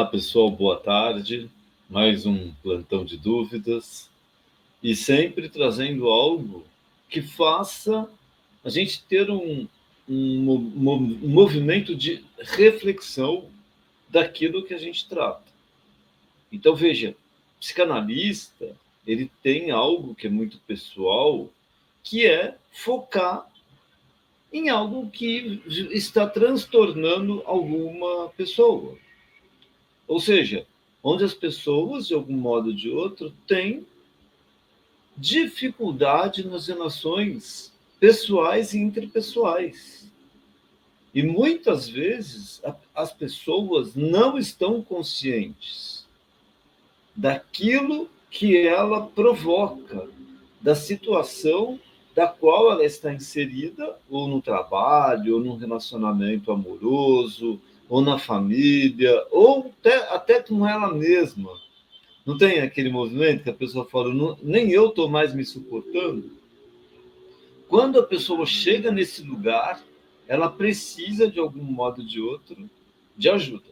Olá, pessoal, boa tarde. Mais um plantão de dúvidas e sempre trazendo algo que faça a gente ter um movimento de reflexão daquilo que a gente trata. Então, veja, o psicanalista, ele tem algo que é muito pessoal, que é focar em algo que está transtornando alguma pessoa. Ou seja, onde as pessoas, de algum modo ou de outro, têm dificuldade nas relações pessoais e interpessoais. E muitas vezes as pessoas não estão conscientes daquilo que ela provoca, da situação da qual ela está inserida, ou no trabalho, ou num relacionamento amoroso, ou na família, ou até com ela mesma. Não tem aquele movimento que a pessoa fala, nem eu estou mais me suportando? Quando a pessoa chega nesse lugar, ela precisa, de algum modo ou de outro, de ajuda.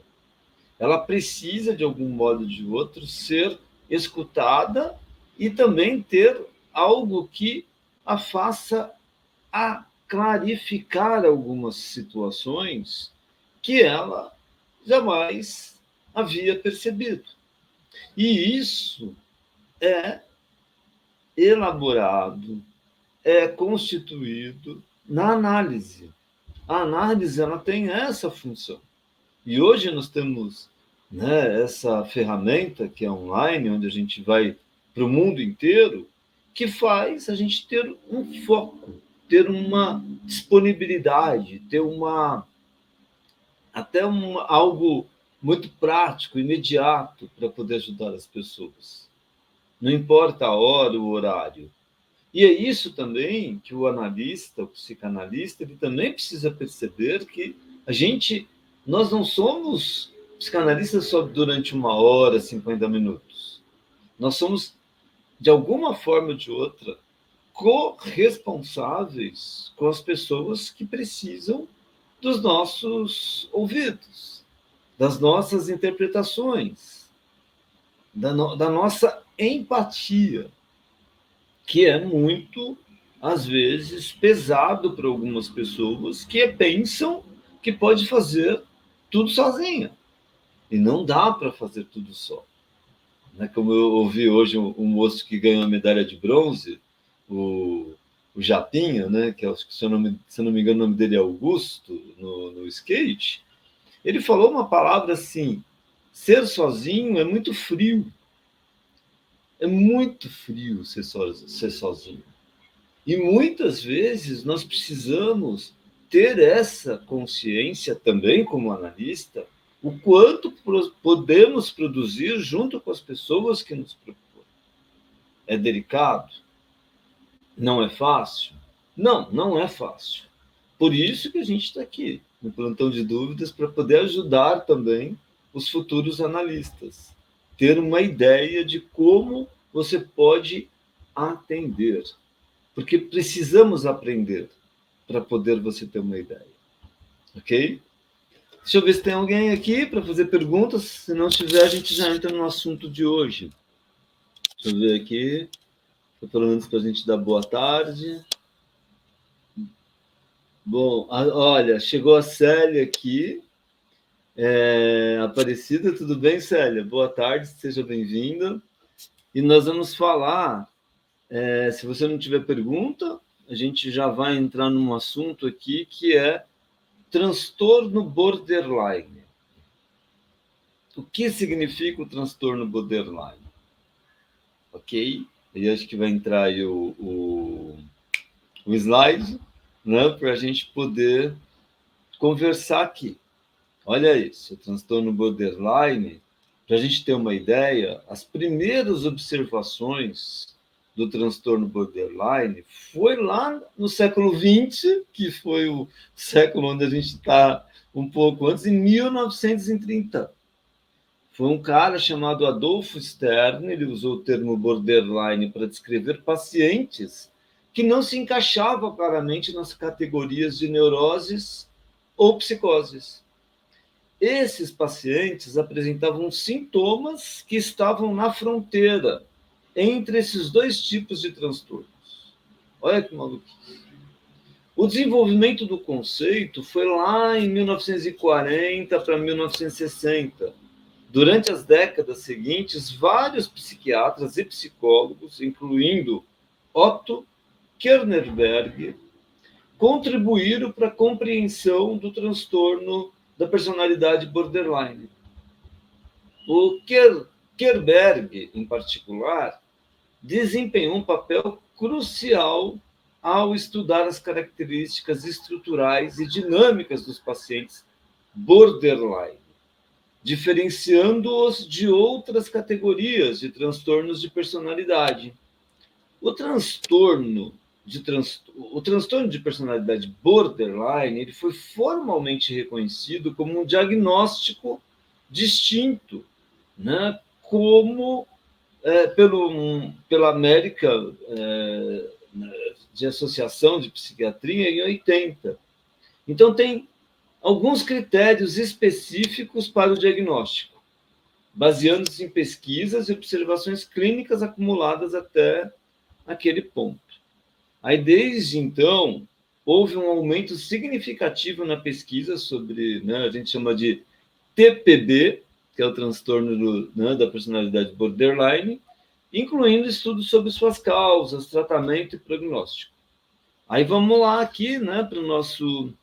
Ela precisa, de algum modo ou de outro, ser escutada e também ter algo que a faça a clarificar algumas situações que ela jamais havia percebido. E isso é elaborado, é constituído na análise. A análise ela tem essa função. E hoje nós temos, né, essa ferramenta que é online, onde a gente vai para o mundo inteiro, que faz a gente ter um foco, ter uma disponibilidade, ter algo muito prático, imediato, para poder ajudar as pessoas. Não importa a hora, o horário. E é isso também que o analista, o psicanalista, ele também precisa perceber que nós não somos psicanalistas só durante 1 hora, 50 minutos. Nós somos, de alguma forma ou de outra, corresponsáveis com as pessoas que precisam dos nossos ouvidos, das nossas interpretações, da nossa empatia, que é muito, às vezes, pesado para algumas pessoas que pensam que pode fazer tudo sozinha. E não dá para fazer tudo só. Como eu ouvi hoje um moço que ganhou a medalha de bronze, o Japinha, né, que se eu não me engano o nome dele é Augusto, no skate, ele falou uma palavra assim: ser sozinho é muito frio. É muito frio ser sozinho. E muitas vezes nós precisamos ter essa consciência também como analista, o quanto podemos produzir junto com as pessoas que nos propõem. É delicado? Não é fácil? Não é fácil. Por isso que a gente está aqui, no plantão de dúvidas, para poder ajudar também os futuros analistas. Ter uma ideia de como você pode atender. Porque precisamos aprender para poder você ter uma ideia. Ok? Deixa eu ver se tem alguém aqui para fazer perguntas. Se não tiver, a gente já entra no assunto de hoje. Deixa eu ver aqui. Pelo menos para a gente dar boa tarde. Bom, olha, chegou a Célia aqui. Aparecida, tudo bem, Célia? Boa tarde, seja bem-vinda. E nós vamos falar, se você não tiver pergunta, a gente já vai entrar num assunto aqui que é transtorno borderline. O que significa o transtorno borderline? Ok? E acho que vai entrar aí o slide, né, para a gente poder conversar aqui. Olha isso, o transtorno borderline, para a gente ter uma ideia, as primeiras observações do transtorno borderline foi lá no século XX, que foi o século onde a gente está um pouco antes, em 1930. Foi um cara chamado Adolfo Stern, ele usou o termo borderline para descrever pacientes que não se encaixavam claramente nas categorias de neuroses ou psicoses. esses pacientes apresentavam sintomas que estavam na fronteira entre esses dois tipos de transtornos. Olha que maluquice. O desenvolvimento do conceito foi lá em 1940 para 1960. Durante as décadas seguintes, vários psiquiatras e psicólogos, incluindo Otto Kernberg, contribuíram para a compreensão do transtorno da personalidade borderline. O Kernberg, em particular, desempenhou um papel crucial ao estudar as características estruturais e dinâmicas dos pacientes borderline, diferenciando-os de outras categorias de transtornos de personalidade. O transtorno de personalidade borderline ele foi formalmente reconhecido como um diagnóstico distinto, né, como pela América de Associação de Psiquiatria em 80. Então, tem alguns critérios específicos para o diagnóstico, baseando-se em pesquisas e observações clínicas acumuladas até aquele ponto. Aí, desde então, houve um aumento significativo na pesquisa sobre, né, a gente chama de TPB, que é o transtorno da personalidade borderline, incluindo estudos sobre suas causas, tratamento e prognóstico. Aí vamos lá aqui, né, para o nosso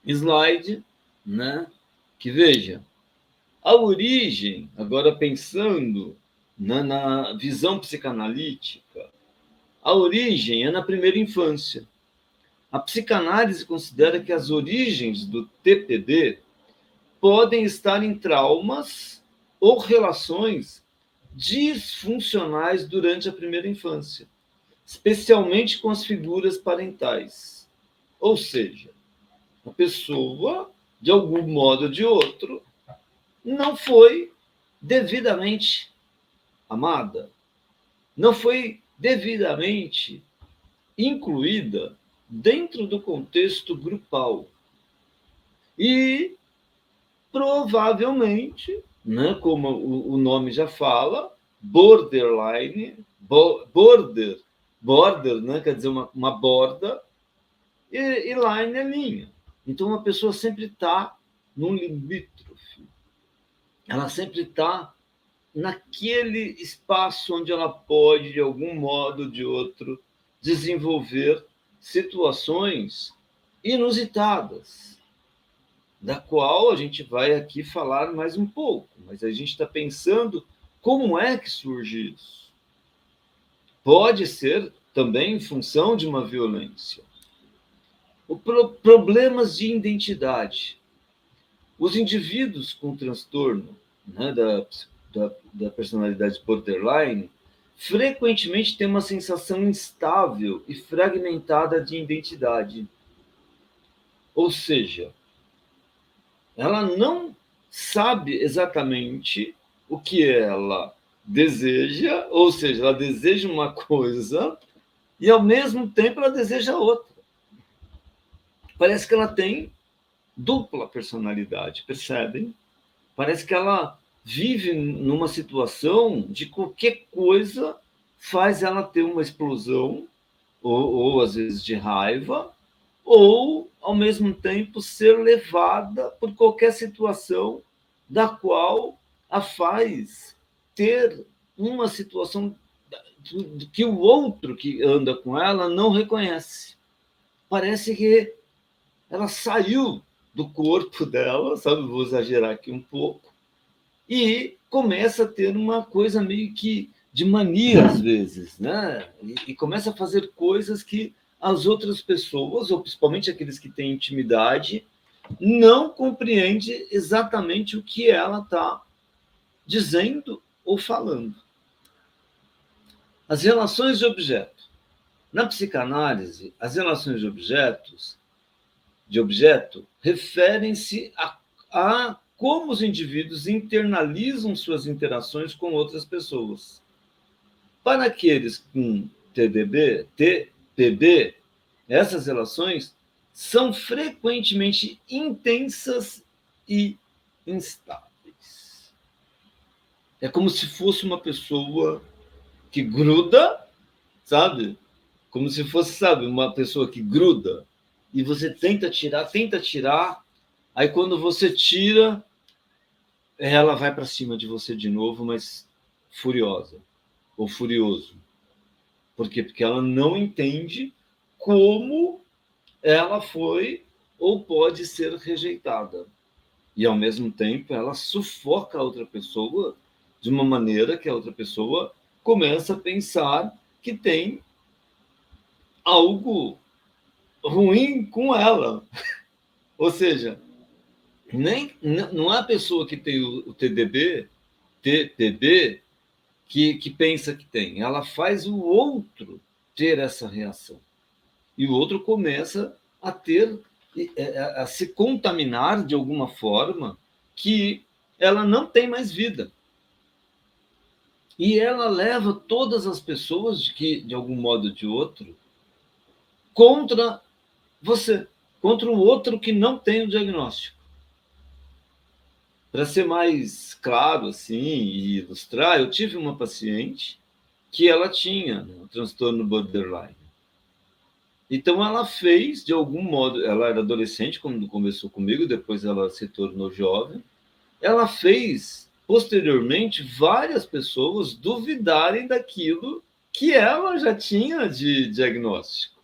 slide, né, que veja, a origem, agora pensando na visão psicanalítica, a origem é na primeira infância. A psicanálise considera que as origens do TPD podem estar em traumas ou relações disfuncionais durante a primeira infância, especialmente com as figuras parentais. Ou seja, a pessoa, de algum modo ou de outro, não foi devidamente amada, não foi devidamente incluída dentro do contexto grupal. E provavelmente, né, como o nome já fala, borderline, border, né, quer dizer uma borda, e line é linha. Então, a pessoa sempre está num limítrofe. Ela sempre está naquele espaço onde ela pode, de algum modo ou de outro, desenvolver situações inusitadas, da qual a gente vai aqui falar mais um pouco, mas a gente está pensando como é que surge isso. Pode ser também em função de uma violência. Problemas de identidade. Os indivíduos com transtorno, né, da personalidade borderline frequentemente têm uma sensação instável e fragmentada de identidade. Ou seja, ela não sabe exatamente o que ela deseja, ou seja, ela deseja uma coisa e, ao mesmo tempo, ela deseja outra. Parece que ela tem dupla personalidade, percebem? Parece que ela vive numa situação de qualquer coisa faz ela ter uma explosão, ou às vezes de raiva, ou, ao mesmo tempo, ser levada por qualquer situação da qual a faz ter uma situação que o outro que anda com ela não reconhece. Parece que ela saiu do corpo dela, sabe? Vou exagerar aqui um pouco, e começa a ter uma coisa meio que de mania, às vezes, né? E começa a fazer coisas que as outras pessoas, ou principalmente aqueles que têm intimidade, não compreendem exatamente o que ela está dizendo ou falando. As relações de objeto. Na psicanálise, as relações de objeto referem-se a como os indivíduos internalizam suas interações com outras pessoas. Para aqueles com TPB, essas relações são frequentemente intensas e instáveis. É como se fosse uma pessoa que gruda, sabe? Como se fosse, sabe, uma pessoa que gruda e você tenta tirar, aí quando você tira, ela vai para cima de você de novo, mas furiosa ou furioso. Por quê? Porque ela não entende como ela foi ou pode ser rejeitada. E, ao mesmo tempo, ela sufoca a outra pessoa de uma maneira que a outra pessoa começa a pensar que tem algo ruim com ela. Ou seja, não é a pessoa que tem o TPB, que pensa que tem. Ela faz o outro ter essa reação. E o outro começa a ter, a se contaminar de alguma forma que ela não tem mais vida. E ela leva todas as pessoas que, de algum modo ou de outro, contra você, contra o outro que não tem o diagnóstico. Para ser mais claro assim e ilustrar, eu tive uma paciente que ela tinha, né, um transtorno borderline. Então ela fez, de algum modo, ela era adolescente quando conversou comigo, depois ela se tornou jovem. Ela fez, posteriormente, várias pessoas duvidarem daquilo que ela já tinha de diagnóstico.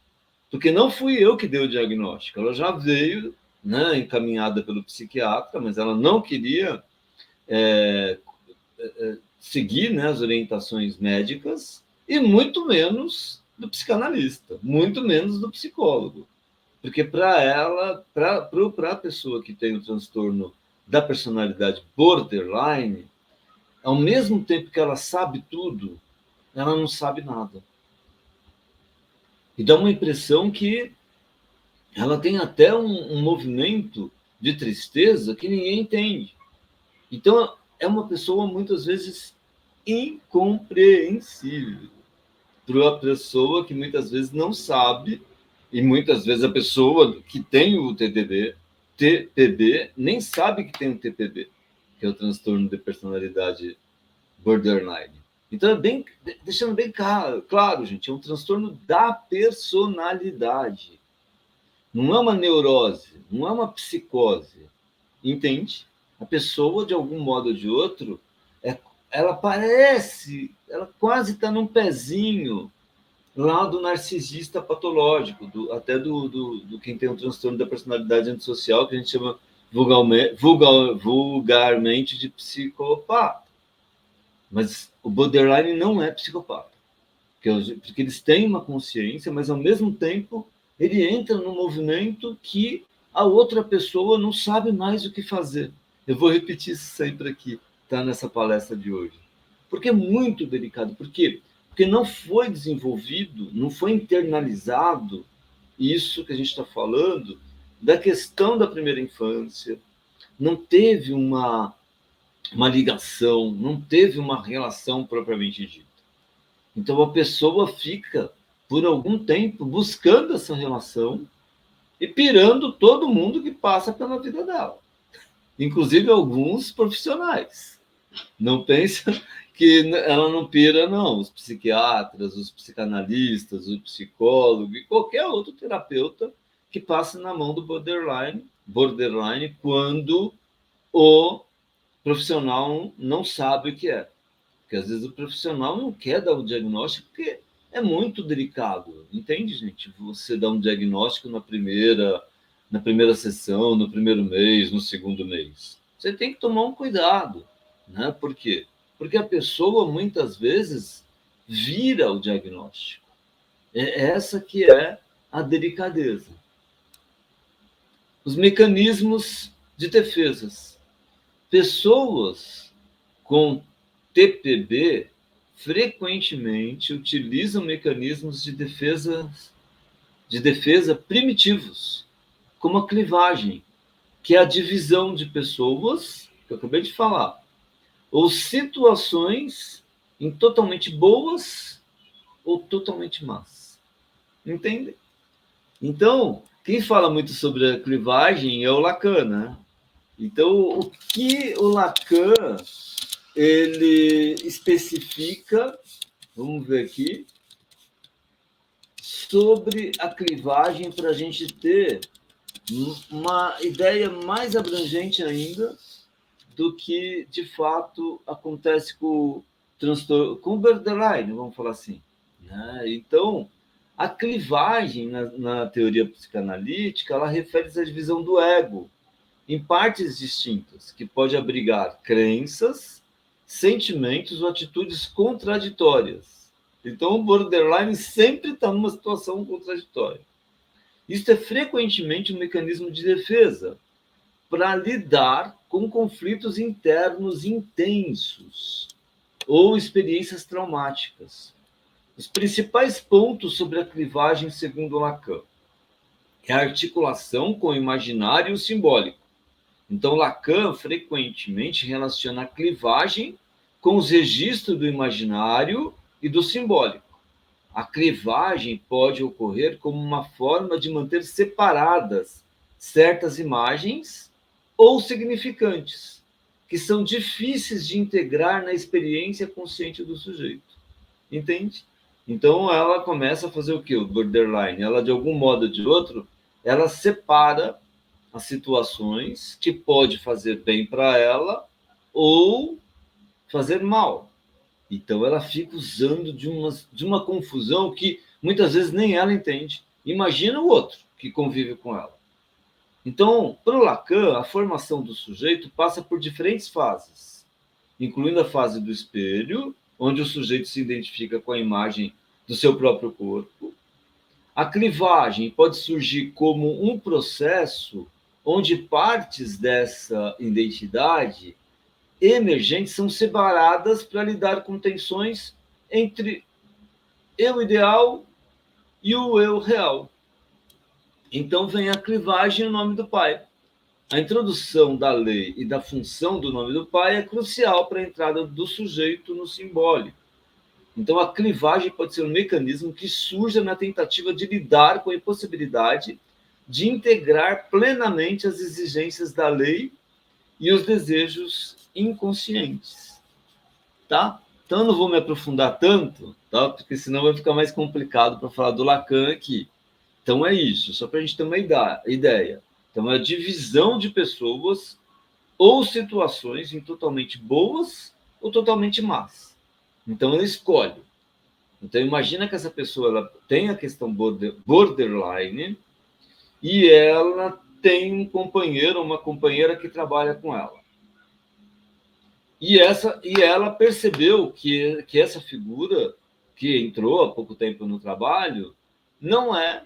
Porque não fui eu que dei o diagnóstico, ela já veio, né, encaminhada pelo psiquiatra, mas ela não queria seguir, né, as orientações médicas e muito menos do psicanalista, muito menos do psicólogo. Porque para ela, para a pessoa que tem o transtorno da personalidade borderline, ao mesmo tempo que ela sabe tudo, ela não sabe nada. E dá uma impressão que ela tem até um movimento de tristeza que ninguém entende. Então, é uma pessoa muitas vezes incompreensível para a pessoa que muitas vezes não sabe, e muitas vezes a pessoa que tem o TPB nem sabe que tem o TPB, que é o transtorno de personalidade borderline. Então, deixando bem claro, gente, é um transtorno da personalidade. Não é uma neurose, não é uma psicose. Entende? A pessoa, de algum modo ou de outro, ela parece, ela quase está num pezinho lá do narcisista patológico, até do quem tem um transtorno da personalidade antissocial, que a gente chama vulgarmente de psicopata. Mas o borderline não é psicopata, porque eles têm uma consciência, mas ao mesmo tempo ele entra num movimento que a outra pessoa não sabe mais o que fazer. Eu vou repetir isso sempre aqui, tá, nessa palestra de hoje. Porque é muito delicado. Por quê? Porque não foi desenvolvido, não foi internalizado isso que a gente está falando da questão da primeira infância, não teve uma ligação, não teve uma relação propriamente dita. Então a pessoa fica, por algum tempo, buscando essa relação e pirando todo mundo que passa pela vida dela, inclusive alguns profissionais. Não pensa que ela não pira, não. Os psiquiatras, os psicanalistas, o psicólogo e qualquer outro terapeuta que passe na mão do borderline quando o profissional não sabe o que é. Porque às vezes o profissional não quer dar o diagnóstico porque é muito delicado, entende, gente? Você dá um diagnóstico na primeira sessão, no primeiro mês, no segundo mês. Você tem que tomar um cuidado, né? Por quê? Porque a pessoa muitas vezes vira o diagnóstico. É essa que é a delicadeza. Os mecanismos de defesas. Pessoas com TPB frequentemente utilizam mecanismos de defesa primitivos, como a clivagem, que é a divisão de pessoas, que eu acabei de falar, ou situações em totalmente boas ou totalmente más. Entende? Então, quem fala muito sobre a clivagem é o Lacan, né? Então, o que o Lacan ele especifica, vamos ver aqui, sobre a clivagem para a gente ter uma ideia mais abrangente ainda do que, de fato, acontece com o transtorno, com o borderline, vamos falar assim. Né? Então, a clivagem na teoria psicanalítica, ela refere-se à divisão do ego em partes distintas, que pode abrigar crenças, sentimentos ou atitudes contraditórias. Então, o borderline sempre está numa situação contraditória. Isso é frequentemente um mecanismo de defesa para lidar com conflitos internos intensos ou experiências traumáticas. Os principais pontos sobre a clivagem, segundo Lacan, é a articulação com o imaginário e o simbólico. Então, Lacan frequentemente relaciona a clivagem com os registros do imaginário e do simbólico. A clivagem pode ocorrer como uma forma de manter separadas certas imagens ou significantes, que são difíceis de integrar na experiência consciente do sujeito. Entende? Então, ela começa a fazer o quê? O borderline. Ela, de algum modo ou de outro, ela separa as situações que pode fazer bem para ela ou fazer mal. Então, ela fica usando de uma confusão que muitas vezes nem ela entende. Imagina o outro que convive com ela. Então, para o Lacan, a formação do sujeito passa por diferentes fases, incluindo a fase do espelho, onde o sujeito se identifica com a imagem do seu próprio corpo. A clivagem pode surgir como um processo onde partes dessa identidade emergentes são separadas para lidar com tensões entre eu ideal e o eu real. Então vem a clivagem em nome do pai. A introdução da lei e da função do nome do pai é crucial para a entrada do sujeito no simbólico. Então, a clivagem pode ser um mecanismo que surge na tentativa de lidar com a impossibilidade de integrar plenamente as exigências da lei e os desejos inconscientes. Tá? Então, eu não vou me aprofundar tanto, tá? Porque senão vai ficar mais complicado para falar do Lacan aqui. Então, é isso, só para a gente ter uma ideia. Então, é a divisão de pessoas ou situações em totalmente boas ou totalmente más. Então, ela escolhe. Então, imagina que essa pessoa ela tem a questão borderline e ela tem um companheiro ou uma companheira que trabalha com ela. E ela percebeu que essa figura que entrou há pouco tempo no trabalho não é,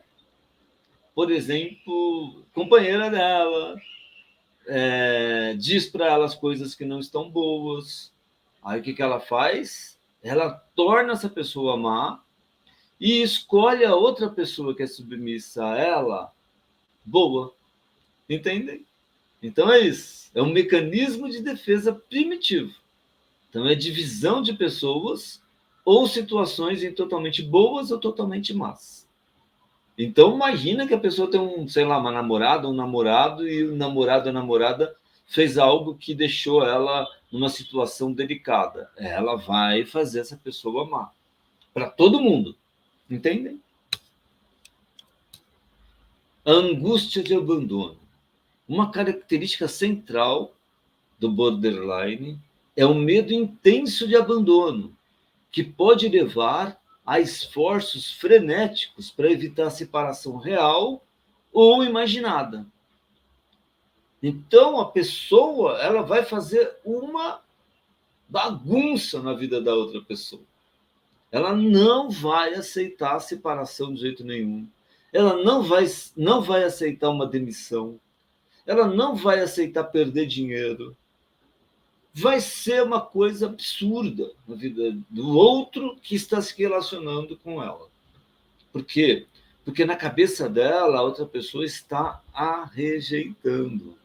por exemplo, companheira dela, diz para ela as coisas que não estão boas. Aí o que ela faz? Ela torna essa pessoa má e escolhe a outra pessoa que é submissa a ela boa. Entendem? Então é isso. É um mecanismo de defesa primitivo. Então é divisão de pessoas ou situações em totalmente boas ou totalmente más. Então imagina que a pessoa tem sei lá, uma namorada, um namorado, e o namorado, a namorada fez algo que deixou ela numa situação delicada. Ela vai fazer essa pessoa amar. Para todo mundo. Entendem? A angústia de abandono. Uma característica central do borderline é o medo intenso de abandono, que pode levar a esforços frenéticos para evitar a separação real ou imaginada. Então, a pessoa ela vai fazer uma bagunça na vida da outra pessoa. Ela não vai aceitar a separação de jeito nenhum. Ela não vai aceitar uma demissão. Ela não vai aceitar perder dinheiro. Vai ser uma coisa absurda na vida do outro que está se relacionando com ela. Por quê? Porque na cabeça dela, a outra pessoa está a rejeitando.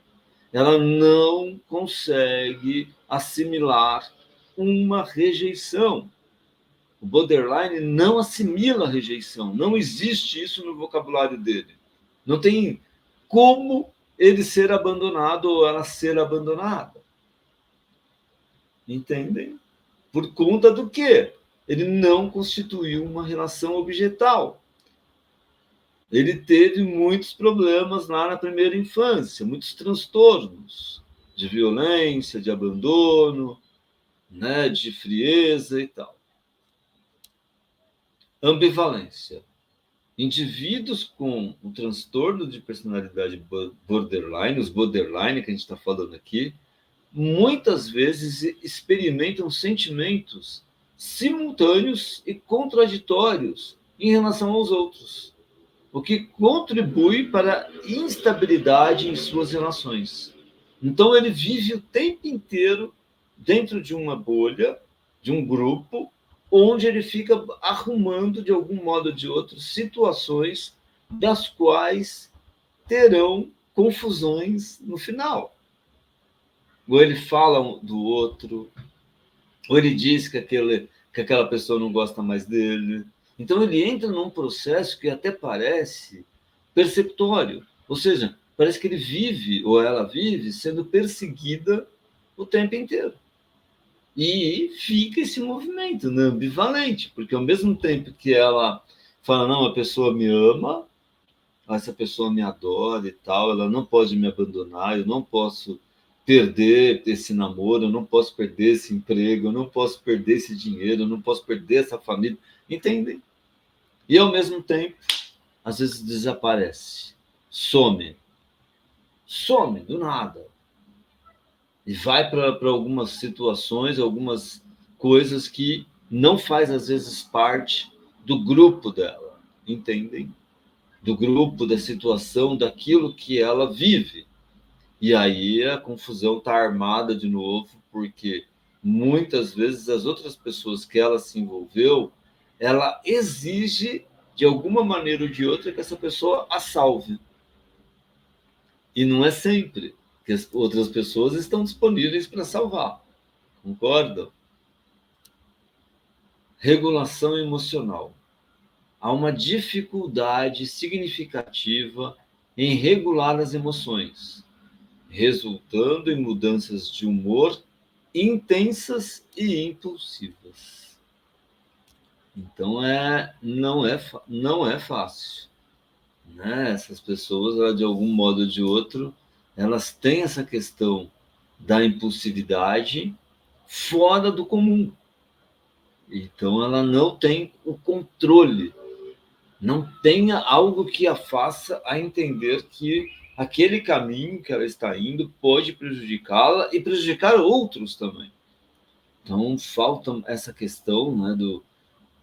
Ela não consegue assimilar uma rejeição. O borderline não assimila a rejeição. Não existe isso no vocabulário dele. Não tem como ele ser abandonado ou ela ser abandonada. Entendem? Por conta do quê? Ele não constituiu uma relação objetal. Ele teve muitos problemas lá na primeira infância, muitos transtornos de violência, de abandono, né, de frieza e tal. Ambivalência. Indivíduos com o transtorno de personalidade borderline, os borderline que a gente está falando aqui, muitas vezes experimentam sentimentos simultâneos e contraditórios em relação aos outros, o que contribui para a instabilidade em suas relações. Então, ele vive o tempo inteiro dentro de uma bolha, de um grupo, onde ele fica arrumando, de algum modo ou de outro, situações das quais terão confusões no final. Ou ele fala do outro, ou ele diz que aquela pessoa não gosta mais dele. Então, ele entra num processo que até parece perceptório, ou seja, parece que ele vive, ou ela vive, sendo perseguida o tempo inteiro. E fica esse movimento, né, ambivalente, porque ao mesmo tempo que ela fala, não, a pessoa me ama, essa pessoa me adora e tal, ela não pode me abandonar, eu não posso perder esse namoro, eu não posso perder esse emprego, eu não posso perder esse dinheiro, eu não posso perder essa família, entendem? E ao mesmo tempo, às vezes desaparece, some do nada. E vai para algumas situações, algumas coisas que não faz, às vezes, parte do grupo dela, entendem? Do grupo, da situação, daquilo que ela vive. E aí a confusão está armada de novo, porque muitas vezes as outras pessoas que ela se envolveu, ela exige, de alguma maneira ou de outra, que essa pessoa a salve. E não é sempre que as outras pessoas estão disponíveis para salvar. Concordam? Regulação emocional. Há uma dificuldade significativa em regular as emoções, resultando em mudanças de humor intensas e impulsivas. Então, não é fácil. Né? Essas pessoas, de algum modo ou de outro, elas têm essa questão da impulsividade fora do comum. Então, ela não tem o controle, não tem algo que a faça a entender que aquele caminho que ela está indo pode prejudicá-la e prejudicar outros também. Então, falta essa questão, né,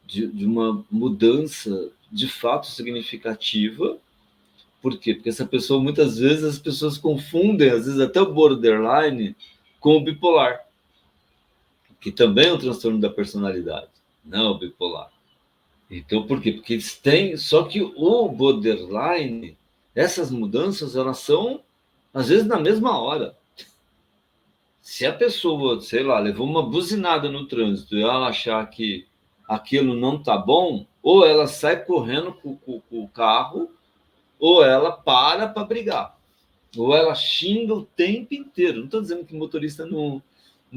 de uma mudança de fato significativa. Por quê? Porque essa pessoa, muitas vezes, as pessoas confundem, às vezes até o borderline, com o bipolar, que também é um transtorno da personalidade, não o bipolar. Então, por quê? Porque eles têm, só que o borderline, essas mudanças, elas são, às vezes, na mesma hora. Se a pessoa, sei lá, levou uma buzinada no trânsito e ela achar que aquilo não está bom, ou ela sai correndo com o carro, ou ela para brigar, ou ela xinga o tempo inteiro. Não estou dizendo que o motorista não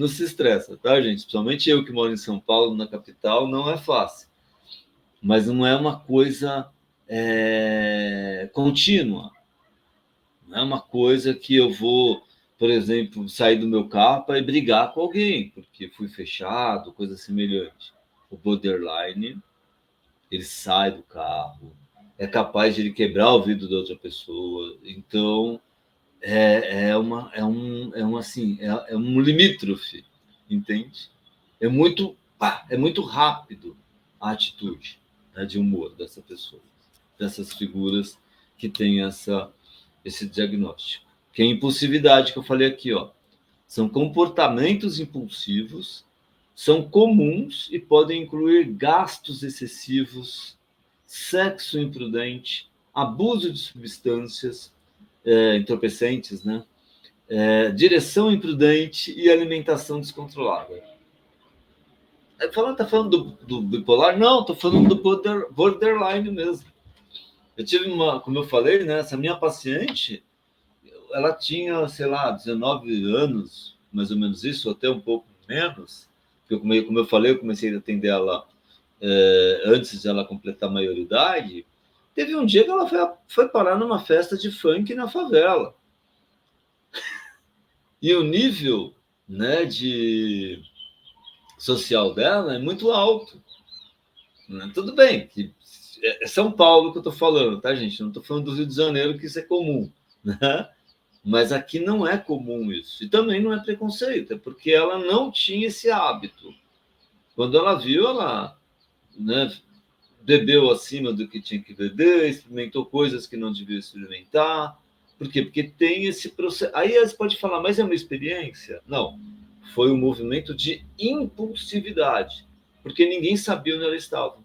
se estressa, tá, gente? Principalmente eu que moro em São Paulo, na capital, não é fácil. Mas não é uma coisa contínua. Não é uma coisa que eu vou, por exemplo, sair do meu carro para ir brigar com alguém, porque fui fechado, coisa semelhante. O borderline, ele sai do carro, é capaz de ele quebrar o vidro da outra pessoa. Então, é um limítrofe, entende? É muito rápido a atitude, né, de humor dessa pessoa, dessas figuras que têm esse diagnóstico. Que é a impulsividade que eu falei aqui, ó. São comportamentos impulsivos, são comuns e podem incluir gastos excessivos, sexo imprudente, abuso de substâncias entorpecentes, né? Direção imprudente e alimentação descontrolada. Tá falando do bipolar? Não, tô falando do borderline mesmo. Eu tive como eu falei, né? Essa minha paciente, ela tinha, sei lá, 19 anos, mais ou menos isso, até um pouco menos, porque como eu falei, eu comecei a atender ela antes de ela completar a maioridade. Teve um dia que ela foi parar numa festa de funk na favela. E o nível, né, de social dela é muito alto. Né? Tudo bem, que é São Paulo que eu estou falando, tá, gente? Não estou falando do Rio de Janeiro, que isso é comum. Né? Mas aqui não é comum isso. E também não é preconceito, é porque ela não tinha esse hábito. Quando ela viu, ela, né, bebeu acima do que tinha que beber, experimentou coisas que não devia experimentar. Por quê? Porque tem esse processo. Aí você pode falar, mas é uma experiência? Não. Foi um movimento de impulsividade, porque ninguém sabia onde ela estava.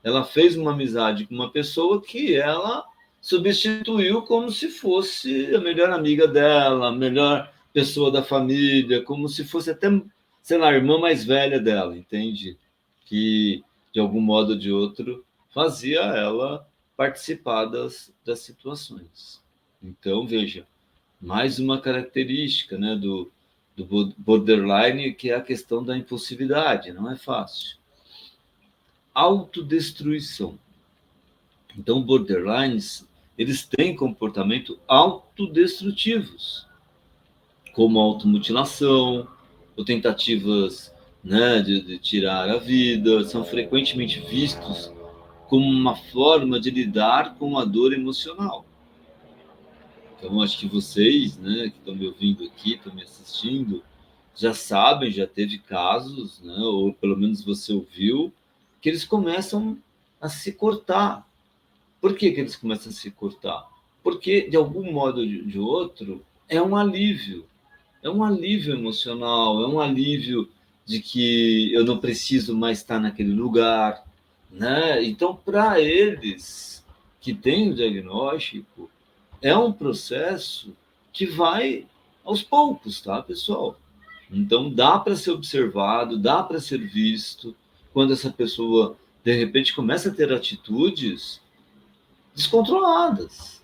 Ela fez uma amizade com uma pessoa que ela substituiu como se fosse a melhor amiga dela, a melhor pessoa da família, como se fosse até, sei lá, a irmã mais velha dela, entende? Que, de algum modo ou de outro, fazia ela participar das situações. Então, veja, mais uma característica, né, do borderline, que é a questão da impulsividade, não é fácil. Autodestruição. Então, borderlines, eles têm comportamento autodestrutivos, como automutilação, ou tentativas, né, de tirar a vida, são frequentemente vistos como uma forma de lidar com a dor emocional. Então, acho que vocês, né, que estão me ouvindo aqui, estão me assistindo, já sabem, já teve casos, né, ou pelo menos você ouviu, que eles começam a se cortar. Por que eles começam a se cortar? Porque, de algum modo ou de outro, é um alívio emocional, é um alívio de que eu não preciso mais estar naquele lugar, né? Então, para eles que têm o diagnóstico, é um processo que vai aos poucos, tá, pessoal? Então, dá para ser observado, dá para ser visto, quando essa pessoa, de repente, começa a ter atitudes descontroladas.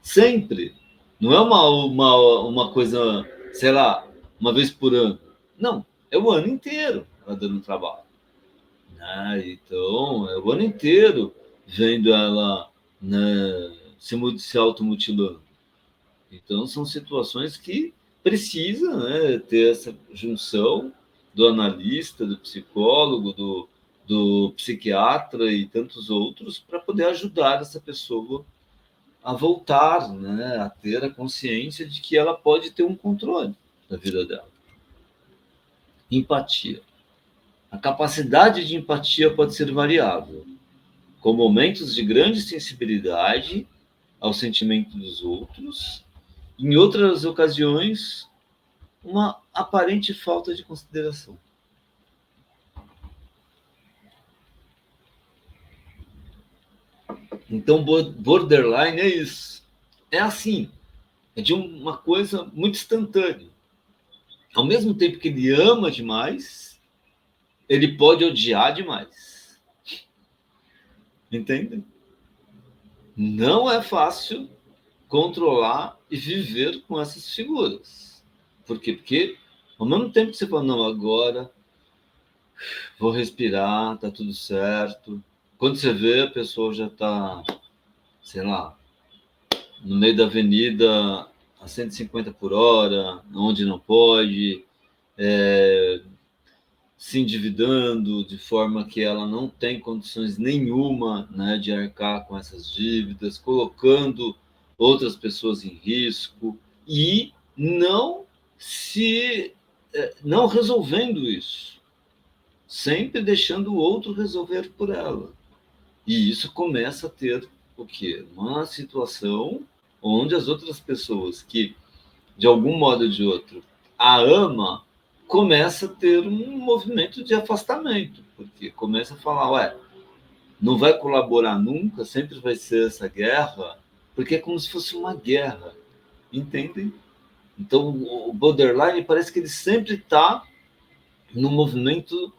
Sempre. Não é uma coisa, sei lá, uma vez por ano. Não, é o ano inteiro ela dando trabalho. Né? Então, é o ano inteiro vendo ela, né, se automutilando. Então, são situações que precisa, né, ter essa junção do analista, do psicólogo, do psiquiatra e tantos outros para poder ajudar essa pessoa a voltar, né, a ter a consciência de que ela pode ter um controle da vida dela. Empatia. A capacidade de empatia pode ser variável, com momentos de grande sensibilidade ao sentimento dos outros, em outras ocasiões, uma aparente falta de consideração. Então, borderline é isso. É assim, é de uma coisa muito instantânea. Ao mesmo tempo que ele ama demais, ele pode odiar demais. Entende? Não é fácil controlar e viver com essas figuras. Por quê? Porque ao mesmo tempo que você fala, não, agora vou respirar, tá tudo certo. Quando você vê, a pessoa já tá, sei lá, no meio da avenida a 150 por hora, onde não pode, se endividando de forma que ela não tem condições nenhuma, né, de arcar com essas dívidas, colocando outras pessoas em risco e não resolvendo isso, sempre deixando o outro resolver por ela. E isso começa a ter o quê? Uma situação onde as outras pessoas que, de algum modo ou de outro, a ama, começa a ter um movimento de afastamento, porque começa a falar, ué, não vai colaborar nunca, sempre vai ser essa guerra, porque é como se fosse uma guerra, entendem? Então, o borderline parece que ele sempre está no movimento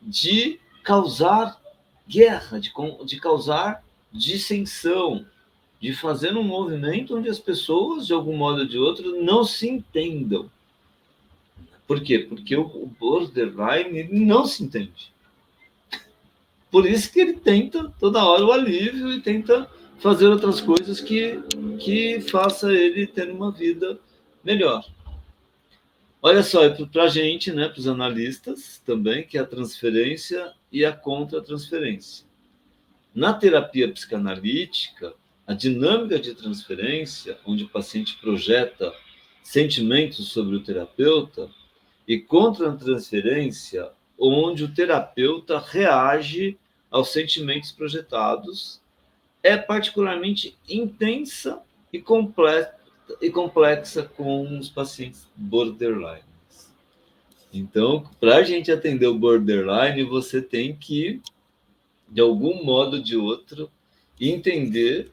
de causar guerra, de causar dissensão, de fazer um movimento onde as pessoas, de algum modo ou de outro, não se entendam. Por quê? Porque o borderline ele não se entende. Por isso que ele tenta toda hora o alívio e tenta fazer outras coisas que faça ele ter uma vida melhor. Olha só, para a gente, né, para os analistas também, que é a transferência e a contra-transferência. Na terapia psicanalítica, a dinâmica de transferência, onde o paciente projeta sentimentos sobre o terapeuta, e contra-transferência, onde o terapeuta reage aos sentimentos projetados, é particularmente intensa e complexa com os pacientes borderline. Então, para a gente atender o borderline, você tem que, de algum modo ou de outro, entender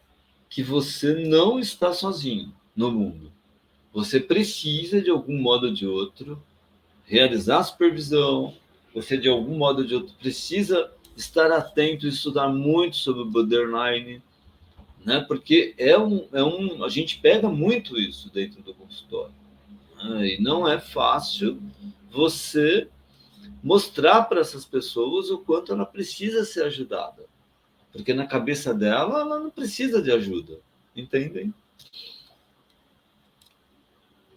que você não está sozinho no mundo. Você precisa, de algum modo ou de outro, realizar a supervisão, você, de algum modo ou de outro, precisa estar atento e estudar muito sobre o borderline, né? Porque a gente pega muito isso dentro do consultório, né? E não é fácil você mostrar para essas pessoas o quanto ela precisa ser ajudada, porque na cabeça dela ela não precisa de ajuda, entendem?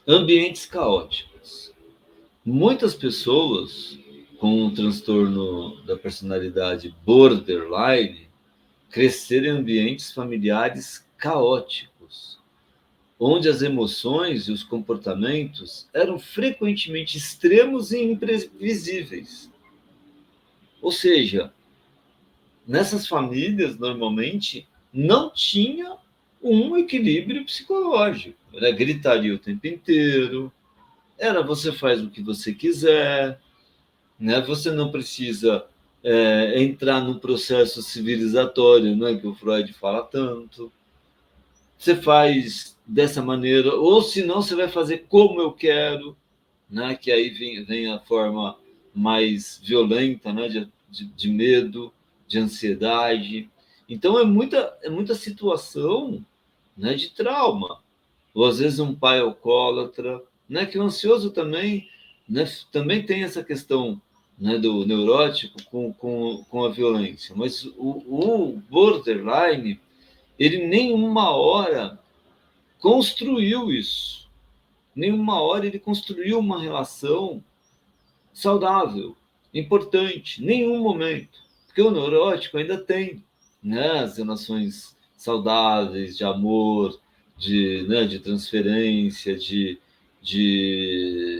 Ambientes caóticos. Muitas pessoas com um transtorno da personalidade borderline cresceram em ambientes familiares caóticos, onde as emoções e os comportamentos eram frequentemente extremos e imprevisíveis. Ou seja, nessas famílias, normalmente, não tinha um equilíbrio psicológico. Era gritaria o tempo inteiro, era você faz o que você quiser, né? Você não precisa entrar no processo civilizatório, né, que o Freud fala tanto. Você faz dessa maneira, ou se não, você vai fazer como eu quero, né? Que aí vem a forma mais violenta, né? De medo, de ansiedade. Então é muita situação, né? De trauma. Ou às vezes um pai alcoólatra, né? Que o ansioso também, né? Também tem essa questão, né? Do neurótico com a violência. Mas o borderline, ele nenhuma hora construiu isso. Nenhuma hora ele construiu uma relação saudável, importante, nenhum momento. Porque o neurótico ainda tem, né, as relações saudáveis, de amor, de transferência, de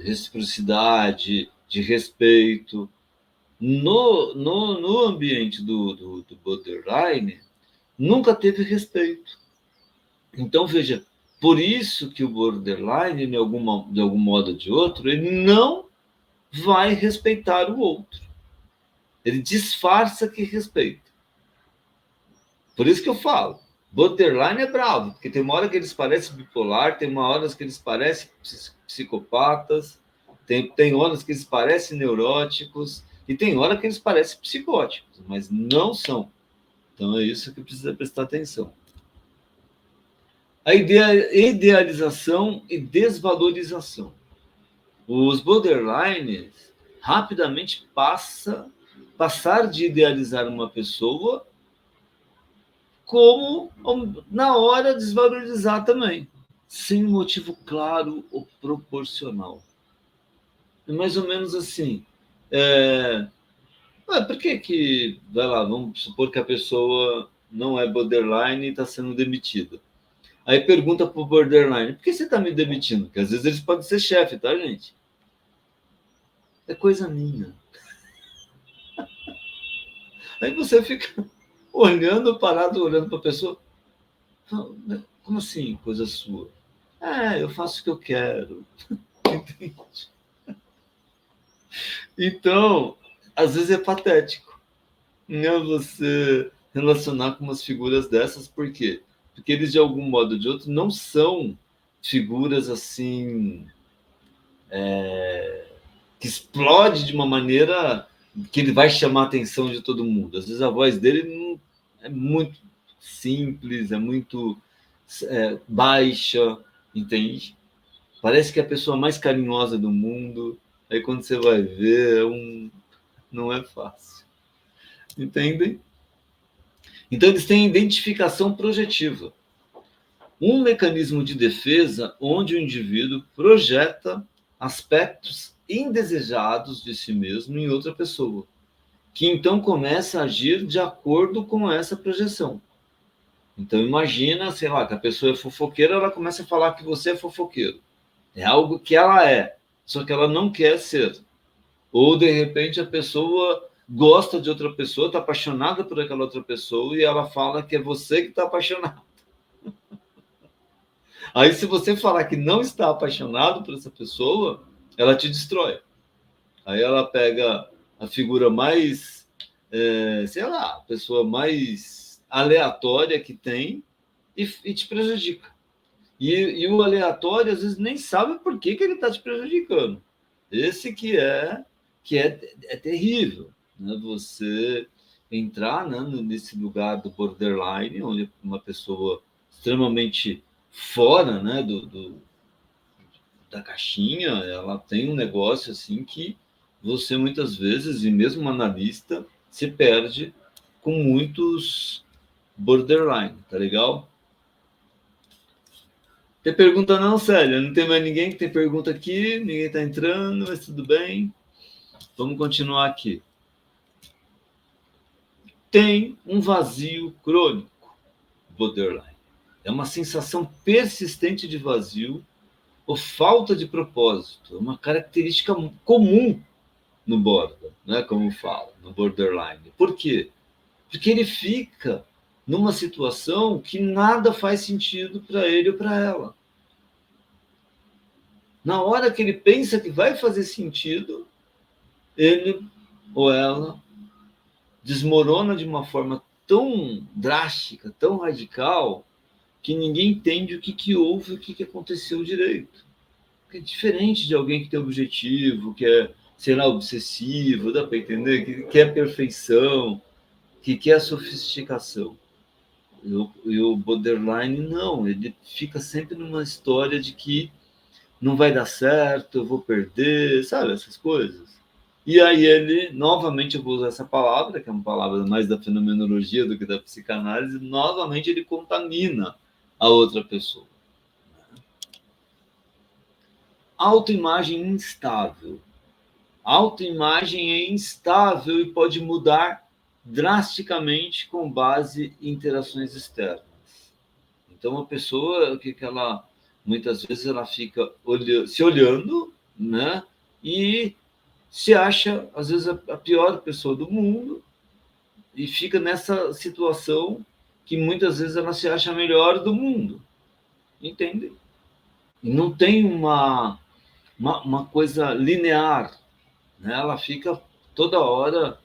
reciprocidade, de respeito. No ambiente do borderline, nunca teve respeito. Então, veja, por isso que o borderline, de algum modo ou de outro, ele não vai respeitar o outro. Ele disfarça que respeita. Por isso que eu falo, borderline é bravo, porque tem uma hora que eles parecem bipolar, tem uma hora que eles parecem psicopatas, tem horas que eles parecem neuróticos, e tem hora que eles parecem psicóticos, mas não são. Então é isso que precisa prestar atenção. A idealização e desvalorização. Os borderlines rapidamente passar de idealizar uma pessoa como na hora desvalorizar também, sem motivo claro ou proporcional. É mais ou menos assim. Por que, vai lá, vamos supor que a pessoa não é borderline e está sendo demitida. Aí pergunta para o borderline, por que você está me demitindo? Porque às vezes eles podem ser chefe, tá, gente? É coisa minha. Aí você fica parado, olhando para a pessoa. Como assim, coisa sua? Eu faço o que eu quero. Entende? Então, às vezes é patético, né, você relacionar com umas figuras dessas, por quê? Porque eles, de algum modo ou de outro, não são figuras assim que explode de uma maneira que ele vai chamar a atenção de todo mundo. Às vezes a voz dele é muito simples, é muito baixa, entende? Parece que é a pessoa mais carinhosa do mundo. Aí quando você vai ver, não é fácil. Entendem? Então eles têm identificação projetiva. Um mecanismo de defesa onde o indivíduo projeta aspectos indesejados de si mesmo em outra pessoa, que então começa a agir de acordo com essa projeção. Então imagina, sei lá, que a pessoa é fofoqueira, ela começa a falar que você é fofoqueiro. É algo que ela é, só que ela não quer ser. Ou, de repente, a pessoa gosta de outra pessoa, está apaixonada por aquela outra pessoa e ela fala que é você que está apaixonado. Aí, se você falar que não está apaixonado por essa pessoa, ela te destrói. Aí ela pega a figura mais, sei lá, a pessoa mais aleatória que tem e te prejudica. E o aleatório, às vezes, nem sabe por que ele está te prejudicando. Esse é terrível, né? Você entrar, né, nesse lugar do borderline, onde uma pessoa extremamente fora, né, da caixinha, ela tem um negócio assim que você muitas vezes, e mesmo analista, se perde com muitos borderline, tá legal? Tem pergunta não, Célia? Não tem mais ninguém que tem pergunta aqui, ninguém está entrando, mas tudo bem. Vamos continuar aqui. Tem um vazio crônico, borderline. É uma sensação persistente de vazio ou falta de propósito. É uma característica comum no border, né? Como fala, no borderline. Por quê? Porque ele fica numa situação que nada faz sentido para ele ou para ela. Na hora que ele pensa que vai fazer sentido, ele ou ela desmorona de uma forma tão drástica, tão radical, que ninguém entende o que houve, o que aconteceu direito. É diferente de alguém que tem objetivo, que é, sei lá, obsessivo, dá para entender? Que quer perfeição, que quer sofisticação. E o borderline, não, ele fica sempre numa história de que não vai dar certo, eu vou perder, sabe, essas coisas. E aí ele, novamente eu vou usar essa palavra, que é uma palavra mais da fenomenologia do que da psicanálise, novamente ele contamina a outra pessoa. Autoimagem instável. Autoimagem é instável e pode mudar drasticamente com base em interações externas. Então, a pessoa que ela muitas vezes ela fica se olhando, né? E se acha às vezes a pior pessoa do mundo e fica nessa situação que muitas vezes ela se acha a melhor do mundo, entende? E não tem uma coisa linear, né? Ela fica toda hora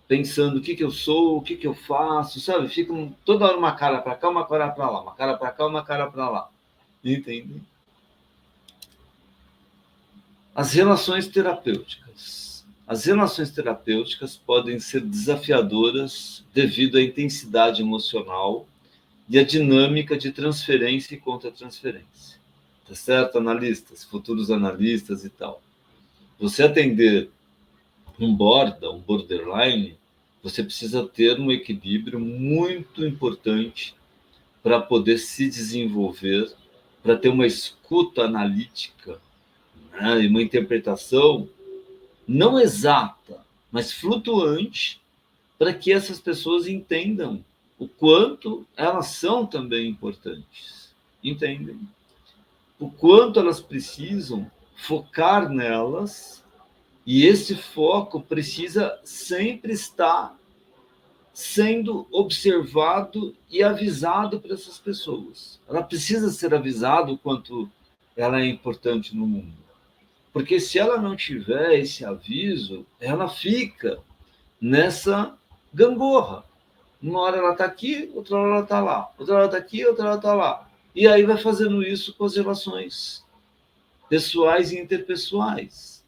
pensando o que eu sou, o que eu faço, sabe? Fica toda hora uma cara para cá, uma cara para lá, uma cara para cá, uma cara para lá. Entende? As relações terapêuticas. As relações terapêuticas podem ser desafiadoras devido à intensidade emocional e à dinâmica de transferência e contra-transferência. Tá certo, analistas, futuros analistas e tal. Você atender um borderline, você precisa ter um equilíbrio muito importante para poder se desenvolver, para ter uma escuta analítica, né, e uma interpretação não exata, mas flutuante, para que essas pessoas entendam o quanto elas são também importantes. Entendem? O quanto elas precisam focar nelas, e esse foco precisa sempre estar sendo observado e avisado para essas pessoas. Ela precisa ser avisada o quanto ela é importante no mundo. Porque se ela não tiver esse aviso, ela fica nessa gangorra. Uma hora ela está aqui, outra hora ela está lá. Outra hora está aqui, outra hora está lá. E aí vai fazendo isso com as relações pessoais e interpessoais.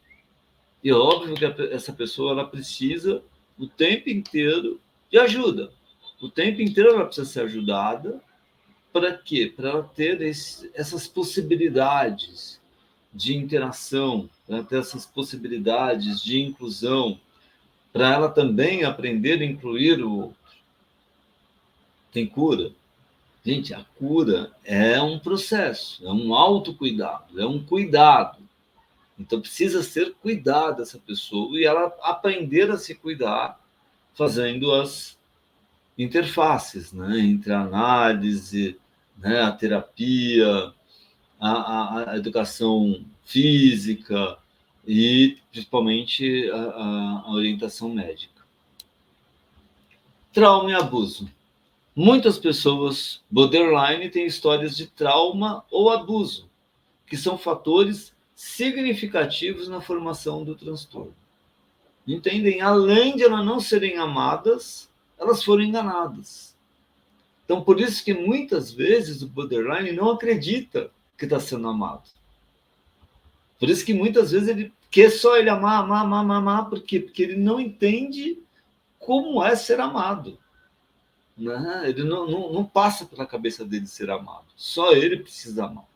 E é óbvio que essa pessoa ela precisa o tempo inteiro de ajuda. O tempo inteiro ela precisa ser ajudada, para quê? Para ela ter essas possibilidades de interação, para ter essas possibilidades de inclusão, para ela também aprender a incluir o outro. Tem cura? Gente, a cura é um processo, é um autocuidado, é um cuidado. Então, precisa ser cuidada essa pessoa e ela aprender a se cuidar fazendo as interfaces, né, entre a análise, né, a terapia, a educação física e, principalmente, a orientação médica. Trauma e abuso. Muitas pessoas borderline têm histórias de trauma ou abuso, que são fatores significativos na formação do transtorno. Entendem? Além de elas não serem amadas, elas foram enganadas. Então, por isso que muitas vezes o borderline não acredita que está sendo amado. Por isso que muitas vezes ele quer só ele amar. Por quê? Porque ele não entende como é ser amado. Né? Ele não passa pela cabeça dele ser amado. Só ele precisa amar.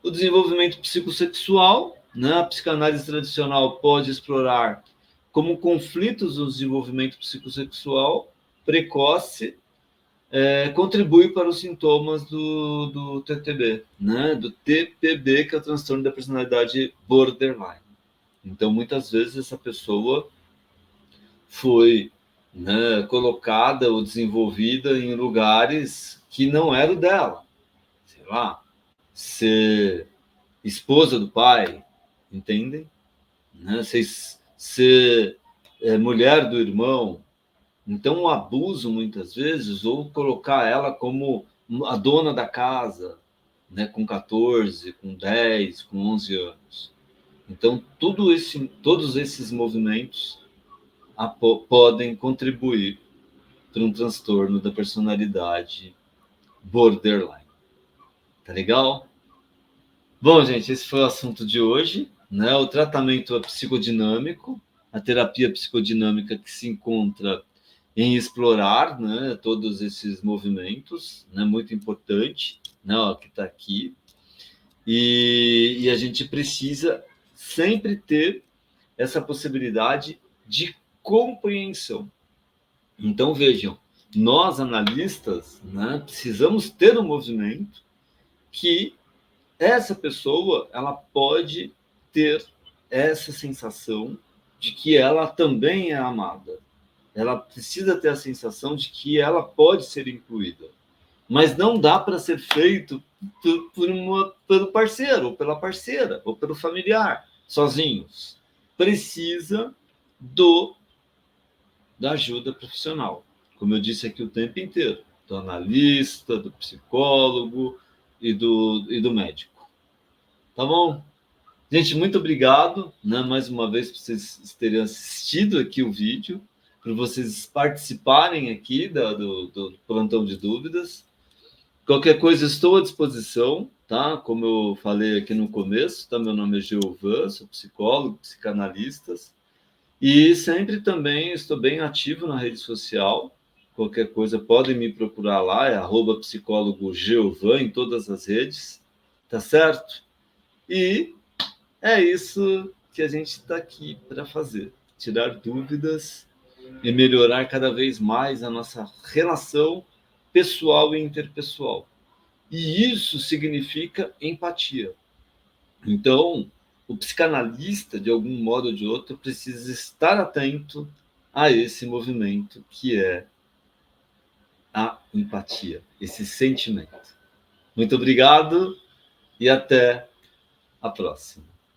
O desenvolvimento psicossexual, né? A psicanálise tradicional pode explorar como conflitos no desenvolvimento psicossexual precoce contribui para os sintomas do TTB, né? Do TPB, que é o transtorno da personalidade borderline. Então, muitas vezes, essa pessoa foi, né, colocada ou desenvolvida em lugares que não eram dela. Sei lá, ser esposa do pai, entendem? Né? Ser mulher do irmão. Então, o abuso, muitas vezes, ou colocar ela como a dona da casa, né, com 14, com 10, com 11 anos. Então, todos esses movimentos podem contribuir para um transtorno da personalidade borderline. Tá legal? Bom, gente, esse foi o assunto de hoje, né? O tratamento psicodinâmico, a terapia psicodinâmica que se encontra em explorar, né, todos esses movimentos, né, muito importante, né, ó, que está aqui. E a gente precisa sempre ter essa possibilidade de compreensão. Então, vejam, nós analistas, né, precisamos ter um movimento que essa pessoa ela pode ter essa sensação de que ela também é amada. Ela precisa ter a sensação de que ela pode ser incluída. Mas não dá para ser feito pelo parceiro, ou pela parceira, ou pelo familiar, sozinhos. Precisa da ajuda profissional. Como eu disse aqui o tempo inteiro, do analista, do psicólogo e do médico. Tá bom? Gente, muito obrigado, né, mais uma vez, por vocês terem assistido aqui o vídeo, por vocês participarem aqui do plantão de dúvidas. Qualquer coisa, estou à disposição, tá? Como eu falei aqui no começo, tá? Meu nome é Geovan, sou psicólogo, psicanalista, e sempre também estou bem ativo na rede social. Qualquer coisa, podem me procurar lá, é @psicólogo_Geovan em todas as redes, tá certo? E é isso que a gente está aqui para fazer, tirar dúvidas e melhorar cada vez mais a nossa relação pessoal e interpessoal. E isso significa empatia. Então, o psicanalista, de algum modo ou de outro, precisa estar atento a esse movimento que é a empatia, esse sentimento. Muito obrigado e até a próxima.